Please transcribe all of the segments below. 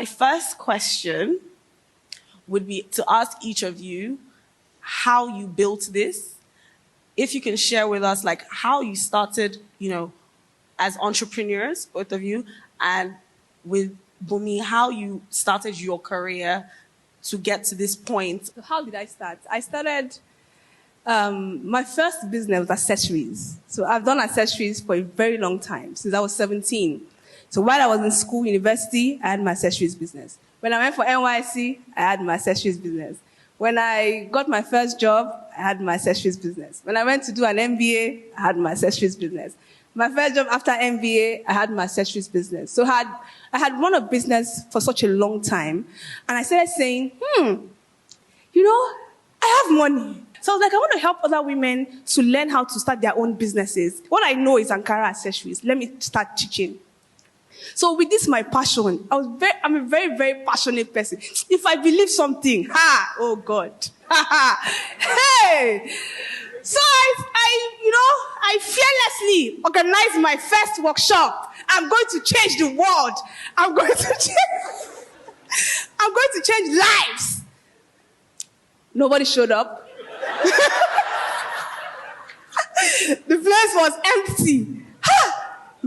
My first question would be to ask each of you how you built this. If you can share with us like how you started, as entrepreneurs, both of you, and with Bunmi, how you started your career to get to this point. So how did I start? I started, my first business was accessories. So I've done accessories for a very long time, since I was 17. So while I was in school, university, I had my accessories business. When I went for NYC, I had my accessories business. When I got my first job, I had my accessories business. When I went to do an MBA, I had my accessories business. My first job after MBA, I had my accessories business. So I had run a business for such a long time. And I started saying, I have money. So I was like, I want to help other women to learn how to start their own businesses. What I know is Ankara accessories. Let me start teaching. So with this, my passion, I'm a very, very passionate person. If I believe something, oh God. Hey! So I fearlessly organized my first workshop. I'm going to change the world. I'm going to change lives. Nobody showed up. The place was empty.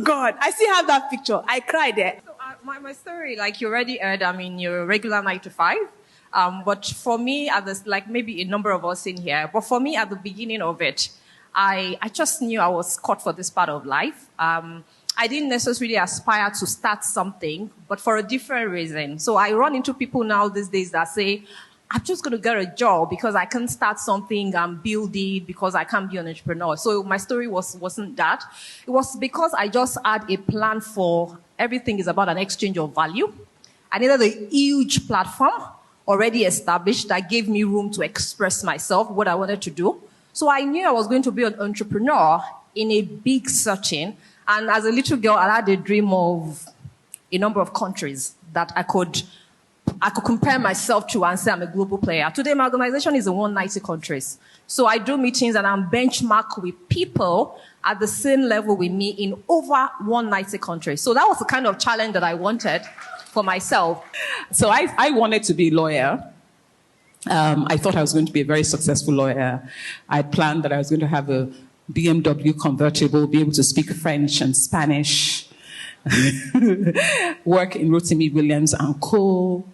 God, I still have that picture. I cried there. So my story, like you already heard, you're a regular 9 to 5. But for me, like maybe a number of us in here, but for me at the beginning of it, I just knew I was cut for this part of life. I didn't necessarily aspire to start something, but for a different reason. So I run into people now these days that say, I'm just going to get a job because I can start something and build it because I can't be an entrepreneur. So my story wasn't that. It was because I just had a plan for everything is about an exchange of value. I needed a huge platform already established that gave me room to express myself, what I wanted to do. So I knew I was going to be an entrepreneur in a big setting. And as a little girl, I had a dream of a number of countries that I could compare myself to and say I'm a global player. Today, my organization is in 190 countries. So I do meetings and I'm benchmarked with people at the same level with me in over 190 countries. So that was the kind of challenge that I wanted for myself. So I wanted to be a lawyer. I thought I was going to be a very successful lawyer. I had planned that I was going to have a BMW convertible, be able to speak French and Spanish, work in Rotimi Williams and Co.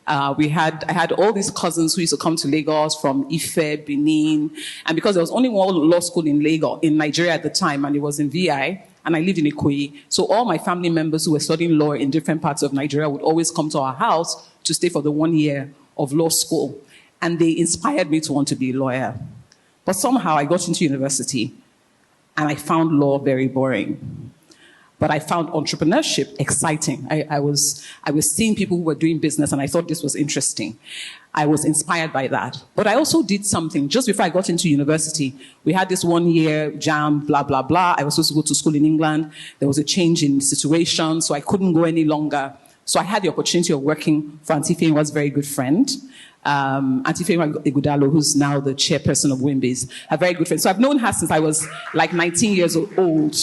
I had all these cousins who used to come to Lagos from Ife, Benin, and because there was only one law school in Lagos, in Nigeria at the time, and it was in VI, and I lived in Ikoyi, so all my family members who were studying law in different parts of Nigeria would always come to our house to stay for the 1 year of law school, and they inspired me to want to be a lawyer. But somehow I got into university, and I found law very boring. But I found entrepreneurship exciting. I was seeing people who were doing business, and I thought this was interesting. I was inspired by that. But I also did something. Just before I got into university, we had this 1 year jam, blah, blah, blah. I was supposed to go to school in England. There was a change in situation, so I couldn't go any longer. So I had the opportunity of working for Auntie Fenwa's very good friend, Auntie Fenwa Igudalo, who's now the chairperson of Wimbies, a very good friend. So I've known her since I was like 19 years old.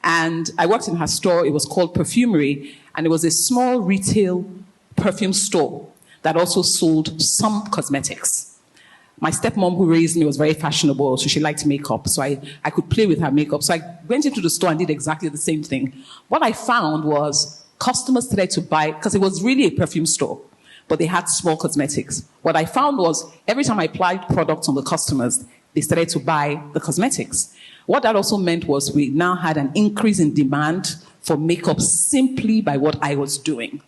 And I worked in her store. It was called Perfumery, and it was a small retail perfume store that also sold some cosmetics. My stepmom who raised me was very fashionable, so she liked makeup, so I could play with her makeup. So I went into the store and did exactly the same thing. What I found was customers started to buy, because it was really a perfume store, but they had small cosmetics. What I found was every time I applied products on the customers, they started to buy the cosmetics. What that also meant was we now had an increase in demand for makeup simply by what I was doing.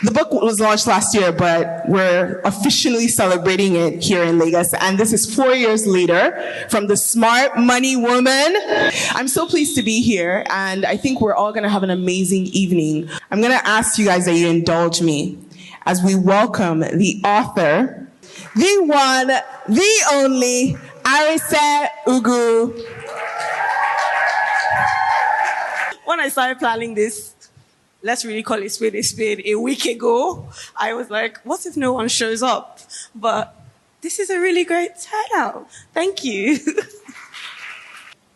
The book was launched last year, but we're officially celebrating it here in Lagos. And this is 4 years later from the Smart Money Woman. I'm so pleased to be here, and I think we're all going to have an amazing evening. I'm going to ask you guys that you indulge me as we welcome the author, the one, the only, Arese Ugwu. When I started planning this, let's really call it a spade, a week ago, I was like, what if no one shows up? But this is a really great turnout. Thank you.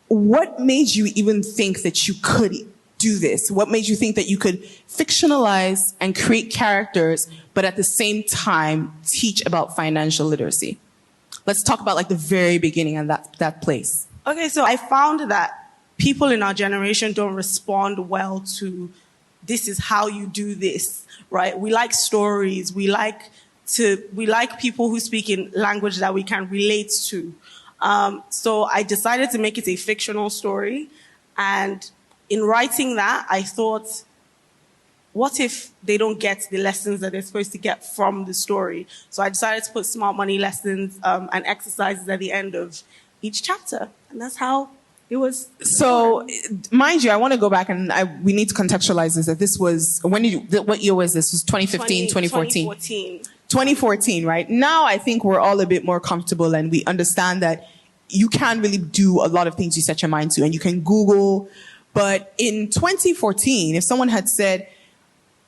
what made you even think that you could do this? What made you think that you could fictionalize and create characters, but at the same time teach about financial literacy? Let's talk about like the very beginning and that place. Okay, so I found that people in our generation don't respond well to this is how you do this, right? We like stories. We like people who speak in language that we can relate to. So I decided to make it a fictional story. And in writing that, I thought, what if they don't get the lessons that they're supposed to get from the story? So I decided to put smart money lessons and exercises at the end of each chapter. And that's how it was. So, mind you, I want to go back and we need to contextualize this. That this was, what year was this? Was 2015, 2014? 2014. 2014, right? Now I think we're all a bit more comfortable and we understand that you can really do a lot of things you set your mind to, and you can Google. But in 2014, if someone had said,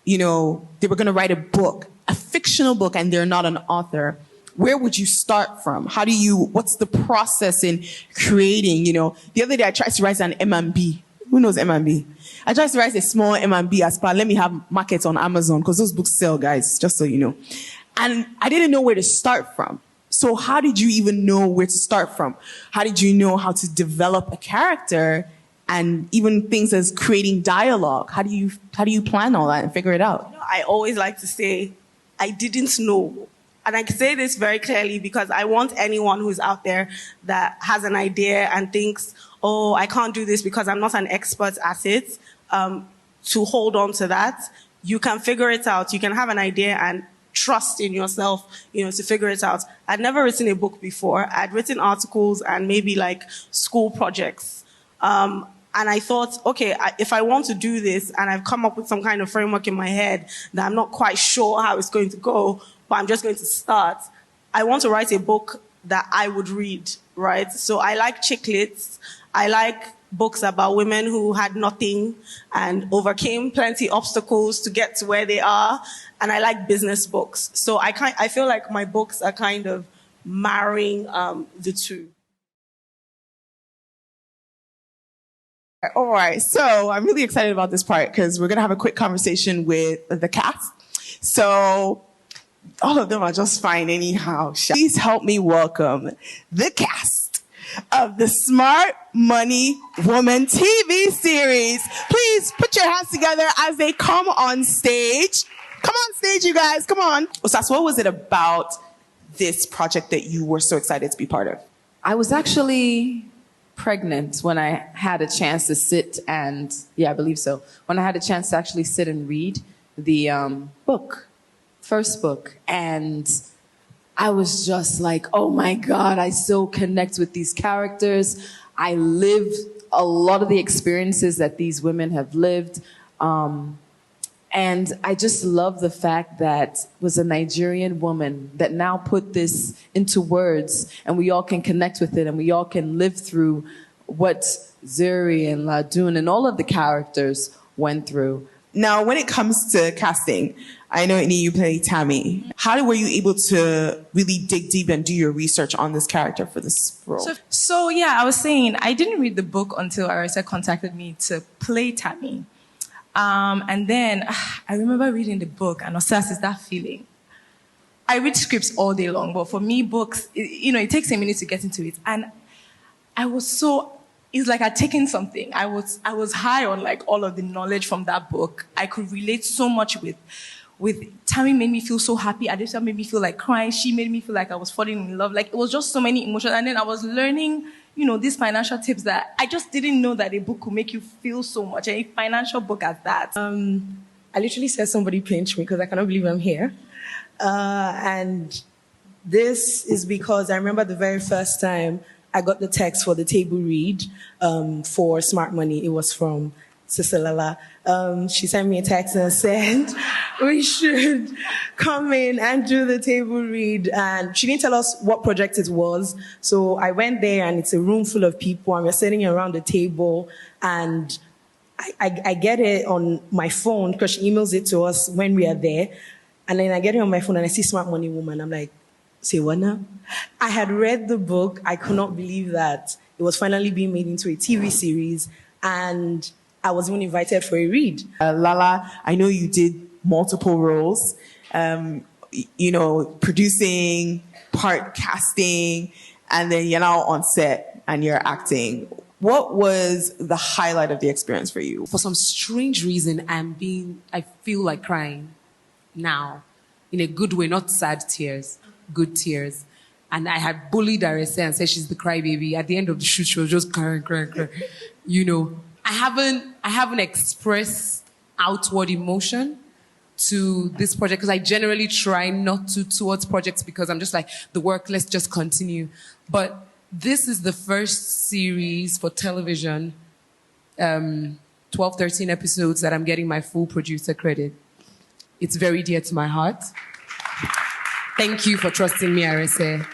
you know, they were going to write a book, a fictional book, and they're not an author, where would you start from? What's the process in creating, you know? The other day I tried to write an M&B. Who knows M&B? I tried to write a small M&B as part, let me have markets on Amazon, because those books sell, guys, just so you know. And I didn't know where to start from. So how did you even know where to start from? How did you know how to develop a character and even things as creating dialogue? How do you plan all that and figure it out? You know, I always like to say, I didn't know. And I can say this very clearly because I want anyone who's out there that has an idea and thinks, oh, I can't do this because I'm not an expert at it, to hold on to that. You can figure it out. You can have an idea and trust in yourself, you know, to figure it out. I'd never written a book before. I'd written articles and maybe like school projects. And I thought, okay, if I want to do this and I've come up with some kind of framework in my head that I'm not quite sure how it's going to go, but I'm just going to start, I want to write a book that I would read, right? So I like chick lits. I like books about women who had nothing and overcame plenty obstacles to get to where they are. And I like business books. So I feel like my books are kind of marrying the two. All right, so I'm really excited about this part because we're going to have a quick conversation with the cast. So all of them are just fine anyhow. Please help me welcome the cast of the Smart Money Woman TV series. Please put your hands together as they come on stage. Come on stage, you guys. Come on. Osas, what was it about this project that you were so excited to be part of? I was actually pregnant when I had a chance to sit and, I believe so, when I had a chance to actually sit and read the first book. And I was just like, oh my God, I so connect with these characters. I lived a lot of the experiences that these women have lived. And I just love the fact that it was a Nigerian woman that now put this into words and we all can connect with it and we all can live through what Zuri and Ladun and all of the characters went through. Now, when it comes to casting, I know, Ini, you play Tammy. How were you able to really dig deep and do your research on this character for this role? So I was saying, I didn't read the book until Arese contacted me to play Tammy. And then I remember reading the book and Osas is that feeling. I read scripts all day long, but for me, books, it takes a minute to get into it. And it's like I'd taken something. I was high on like all of the knowledge from that book. I could relate so much with Tammy made me feel so happy. Adeniba made me feel like crying. She made me feel like I was falling in love. Like it was just so many emotions. And then I was learning, these financial tips that I just didn't know that a book could make you feel so much. A financial book at that. I literally said somebody pinched me because I cannot believe I'm here. And this is because I remember the very first time I got the text for the table read for Smart Money. It was from Sister Lala. She sent me a text and said, we should come in and do the table read. And she didn't tell us what project it was. So I went there and it's a room full of people and we're sitting around the table and I get it on my phone because she emails it to us when we are there. And then I get it on my phone and I see Smart Money Woman. I'm like, Say what now? I had read the book. I could not believe that it was finally being made into a TV series, and I was even invited for a read. Lala, I know you did multiple roles, producing, part casting, and then you're now on set and you're acting. What was the highlight of the experience for you? For some strange reason, I feel like crying now, in a good way, not sad tears, good tears. And I had bullied Arese and said she's the crybaby. At the end of the shoot, she was just crying. I haven't expressed outward emotion to this project because I generally try not to towards projects because I'm just like, the work, let's just continue. But this is the first series for television, 12, 13 episodes that I'm getting my full producer credit. It's very dear to my heart. Thank you for trusting me, Arese.